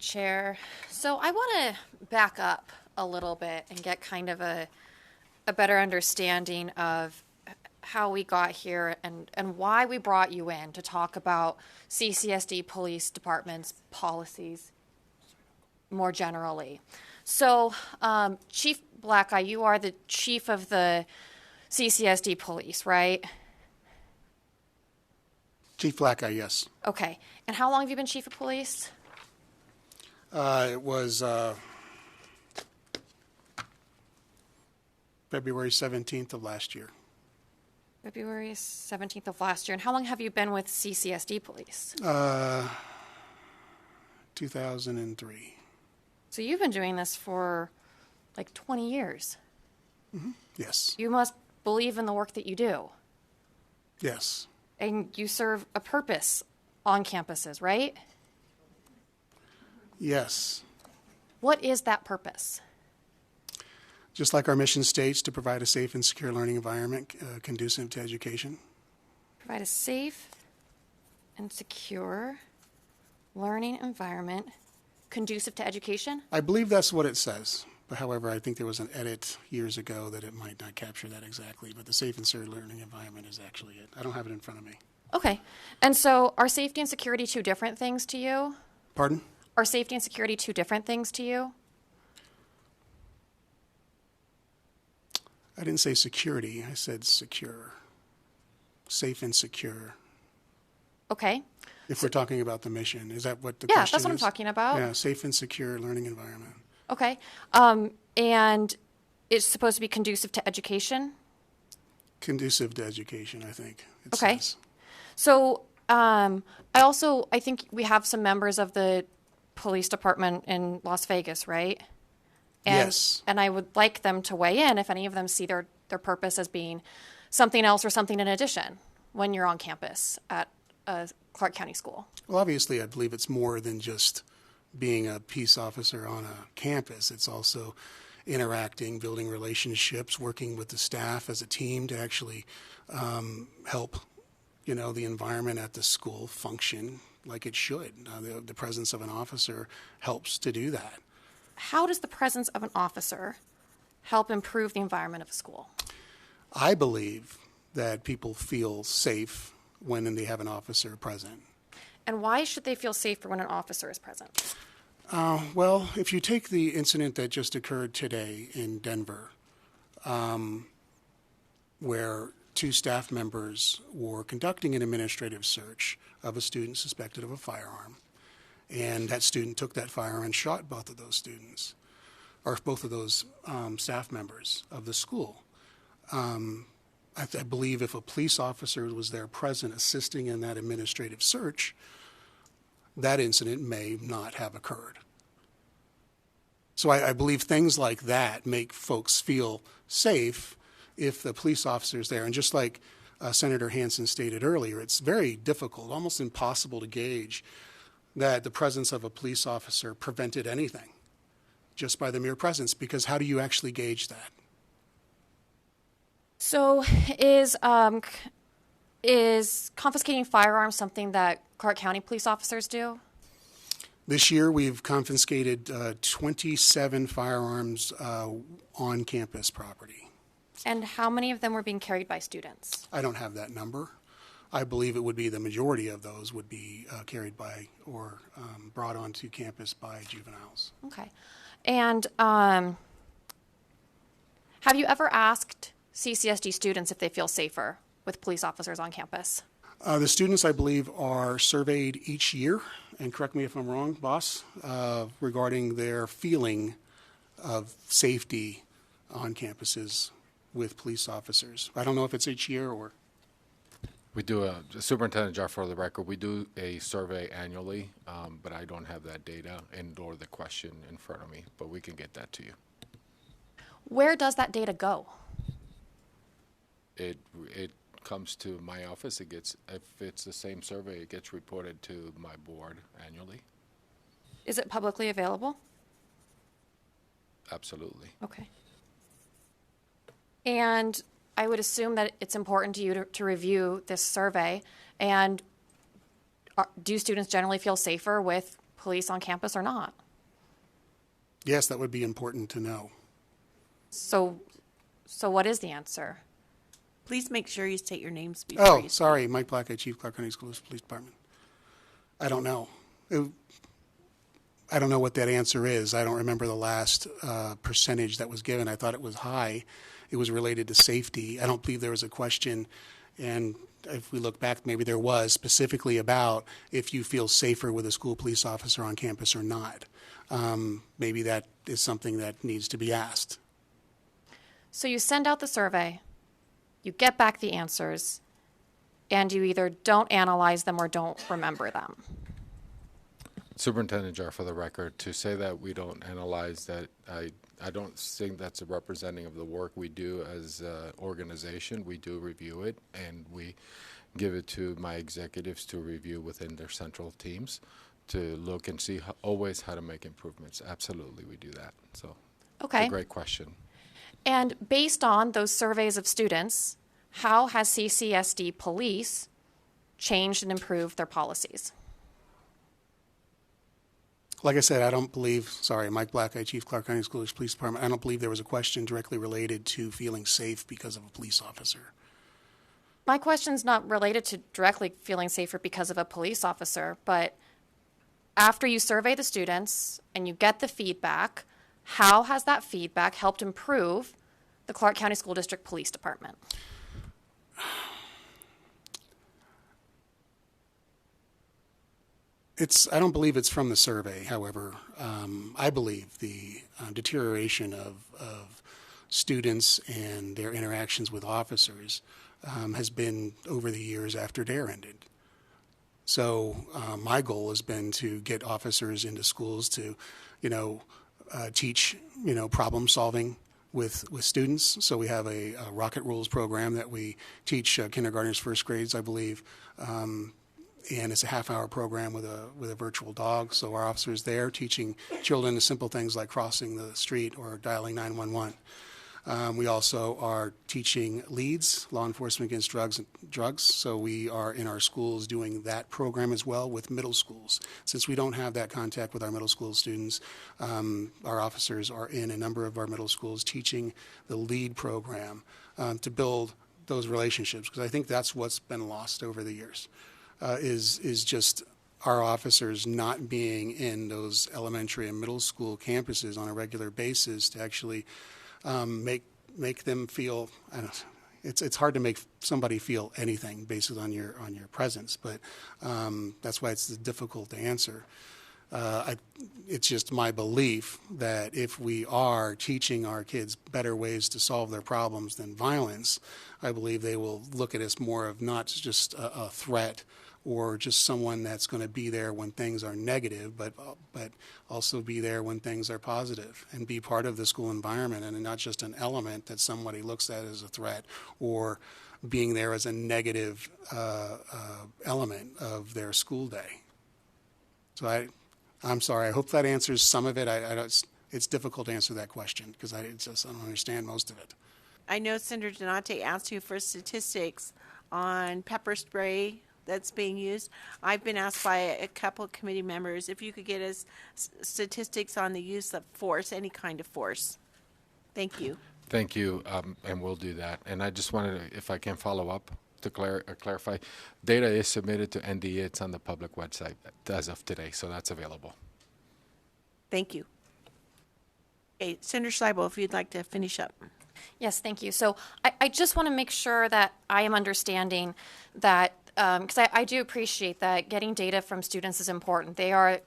Chair. So I want to back up a little bit and get kind of a better understanding of how we got here and why we brought you in to talk about CCSD Police Department's policies more generally. So, Chief Blackeye, you are the chief of the CCSD Police, right? Chief Blackeye, yes. Okay. And how long have you been chief of police? It was February 17th of last year. February 17th of last year. And how long have you been with CCSD Police? 2003. So you've been doing this for like 20 years. Mm-hmm. Yes. You must believe in the work that you do. Yes. And you serve a purpose on campuses, right? Yes. What is that purpose? Just like our mission states, to provide a safe and secure learning environment conducive to education. Provide a safe and secure learning environment conducive to education? I believe that's what it says. But however, I think there was an edit years ago that it might not capture that exactly. But the safe and secure learning environment is actually it. I don't have it in front of me. Okay. And so are safety and security two different things to you? Pardon? Are safety and security two different things to you? I didn't say security. I said secure. Safe and secure. Okay. If we're talking about the mission, is that what the Yeah, question that's what I'm is? talking about. Yeah, safe and secure learning environment. Okay. And it's supposed to be conducive to education? Conducive to education, I think it Okay. says. So I think we have some members of the police department in Las Vegas, right? And, Yes. And I would like them to weigh in if any of them see their purpose as being something else or something in addition when you're on campus at a Clark County school. Well, obviously, I believe it's more than just being a peace officer on a campus. It's also interacting, building relationships, working with the staff as a team to actually help, the environment at the school function like it should. The presence of an officer helps to do that. How does the presence of an officer help improve the environment of a school? I believe that people feel safe when they have an officer present. And why should they feel safer when an officer is present? Well, if you take the incident that just occurred today in Denver, where two staff members were conducting an administrative search of a student suspected of a firearm, and that student took that firearm and shot both of those students, or both of those staff members of the school. I believe if a police officer was there present assisting in that administrative search, that incident may not have occurred. So I believe things like that make folks feel safe if the police officer is there. And just like Senator Hansen stated earlier, it's very difficult, almost impossible to gauge that the presence of a police officer prevented anything just by the mere presence, because how do you actually gauge that? So is confiscating firearms something that Clark County police officers do? This year we've confiscated 27 firearms on campus property. And how many of them were being carried by students? I don't have that number. I believe it would be the majority of those would be carried by or brought onto campus by juveniles. Okay. And have you ever asked CCSD students if they feel safer with police officers on campus? The students, I believe, are surveyed each year, and correct me if I'm wrong, boss, regarding their feeling of safety on campuses with police officers. I don't know if it's each year or... We do Superintendent Jara, for the record, we do a survey annually, but I don't have that data or the question in front of me, but we can get that to you. Where does that data go? It comes to my office. If it's the same survey, it gets reported to my board annually. Is it publicly available? Absolutely. Okay. And I would assume that it's important to you to review this survey. And do students generally feel safer with police on campus or not? Yes, that would be important to know. So what is the answer? Please make sure you state your names before you speak. Sorry, Mike Blackeye, Chief Clark County Schools Police Department. I don't know. I don't know what that answer is. I don't remember the last percentage that was given. I thought it was high. It was related to safety. I don't believe there was a question, and if we look back, maybe there was, specifically about if you feel safer with a school police officer on campus or not. Maybe that is something that needs to be asked. So you send out the survey, you get back the answers, and you either don't analyze them or don't remember them. Superintendent Jara, for the record, to say that we don't analyze that, I don't think that's a representing of the work we do as an organization. We do review it, and we give it to my executives to review within their central teams to look and see always how to make improvements. Absolutely, we do that. So, Okay. It's a great question. And based on those surveys of students, how has CCSD Police changed and improved their policies? Like I said, I don't believe, Mike Blackeye, Chief Clark County Schools Police Department, I don't believe there was a question directly related to feeling safe because of a police officer. My question's not related to directly feeling safer because of a police officer, but after you survey the students and you get the feedback, how has that feedback helped improve the Clark County School District Police Department? I don't believe it's from the survey, however. I believe the deterioration of students and their interactions with officers has been over the years after DARE ended. So my goal has been to get officers into schools to, teach, problem solving with students. So we have a Rocket Rules program that we teach kindergartners, first grades, I believe. And it's a half-hour program with a virtual dog. So our officers there teaching children the simple things like crossing the street or dialing 911. We also are teaching LEADS, law enforcement against drugs. So we are in our schools doing that program as well with middle schools. Since we don't have that contact with our middle school students, our officers are in a number of our middle schools teaching the LEAD program to build those relationships, because I think that's what's been lost over the years. Is just our officers not being in those elementary and middle school campuses on a regular basis to actually make them feel. It's hard to make somebody feel anything based on your presence, but that's why it's difficult to answer. It's just my belief that if we are teaching our kids better ways to solve their problems than violence, I believe they will look at us more of not just a threat or just someone that's going to be there when things are negative, but also be there when things are positive and be part of the school environment and not just an element that somebody looks at as a threat or being there as a negative element of their school day. So I'm sorry. I hope that answers some of it. It's difficult to answer that question because I don't understand most of it. I know Senator Donate asked you for statistics on pepper spray that's being used. I've been asked by a couple of committee members if you could get us statistics on the use of force, any kind of force. Thank you. Thank you, and we'll do that. And I just wanted to, if I can follow up to clarify, data is submitted to NDA. It's on the public website as of today, so that's available. Thank you. Okay, Senator Scheible, if you'd like to finish up. Yes, thank you. So I just want to make sure that I am understanding that, because I do appreciate that getting data from students is important. They are,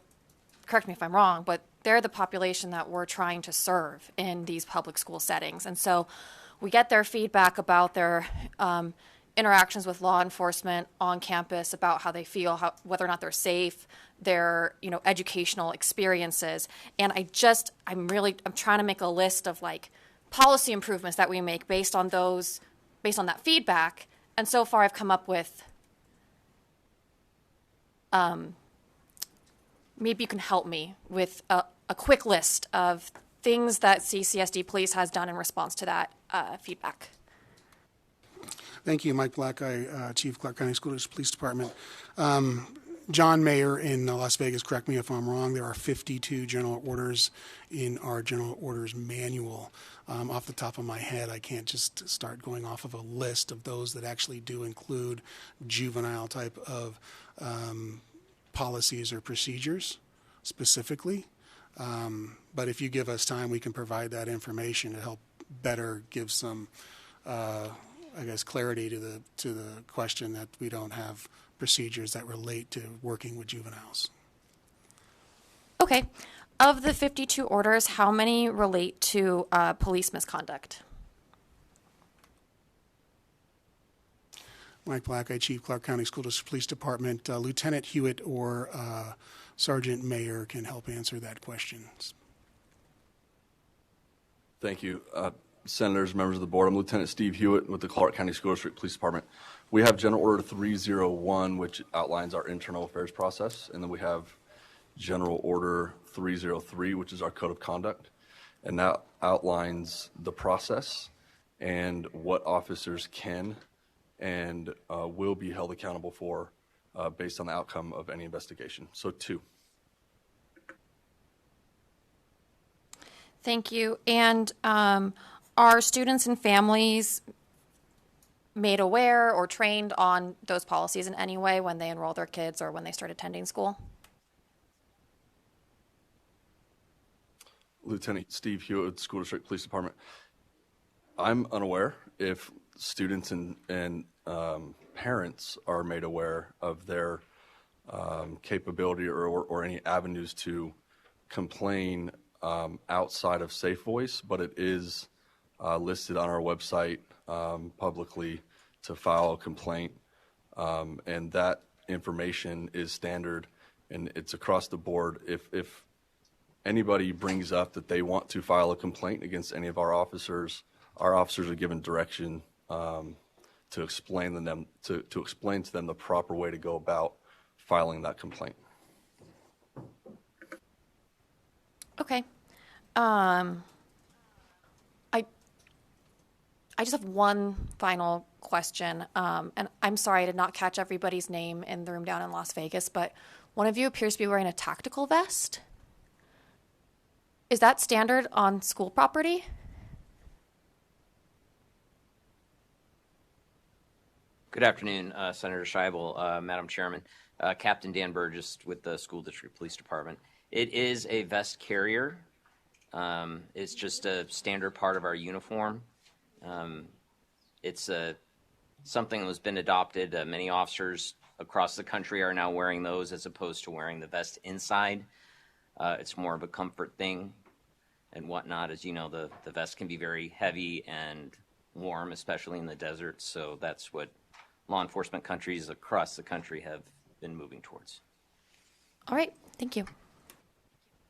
correct me if I'm wrong, but they're the population that we're trying to serve in these public school settings. And so we get their feedback about their interactions with law enforcement on campus, about how they feel, whether or not they're safe, their educational experiences. And I'm trying to make a list of like policy improvements that we make based on that feedback. And so far I've come up with, maybe you can help me with a quick list of things that CCSD Police has done in response to that feedback. Thank you, Mike Blackeye, Chief Clark County School Police Department. John Mayer in Las Vegas, correct me if I'm wrong, there are 52 general orders in our general orders manual. Off the top of my head, I can't just start going off of a list of those that actually do include juvenile type of policies or procedures specifically. But if you give us time, we can provide that information to help better give some, clarity to the question that we don't have procedures that relate to working with juveniles. Okay. Of the 52 orders, how many relate to police misconduct? Mike Blackeye, Chief, Clark County School District Police Department. Lieutenant Hewitt or Sergeant Mayer can help answer that question. Thank you. Senators, members of the board, I'm Lieutenant Steve Hewitt with the Clark County School District Police Department. We have General Order 301, which outlines our internal affairs process, and then we have General Order 303, which is our code of conduct, and that outlines the process and what officers can and will be held accountable for based on the outcome of any investigation. So 2. Thank you. And are students and families made aware or trained on those policies in any way when they enroll their kids or when they start attending school? Lieutenant Steve Hewitt, School District Police Department. I'm unaware if students and parents are made aware of their capability or any avenues to complain outside of Safe Voice, but it is listed on our website publicly to file a complaint, and that information is standard and it's across the board. If anybody brings up that they want to file a complaint against any of our officers are given direction to explain to them the proper way to go about filing that complaint. Okay. I just have one final question, and I'm sorry I did not catch everybody's name in the room down in Las Vegas, but one of you appears to be wearing a tactical vest. Is that standard on school property? Good afternoon, Senator Scheible, Madam Chairman. Captain Dan Burgess with the School District Police Department. It is a vest carrier. It's just a standard part of our uniform. It's something that has been adopted. Many officers across the country are now wearing those as opposed to wearing the vest inside. It's more of a comfort thing and whatnot. As you know, the vest can be very heavy and warm, especially in the desert. So that's what law enforcement countries across the country have been moving towards. All right. Thank you.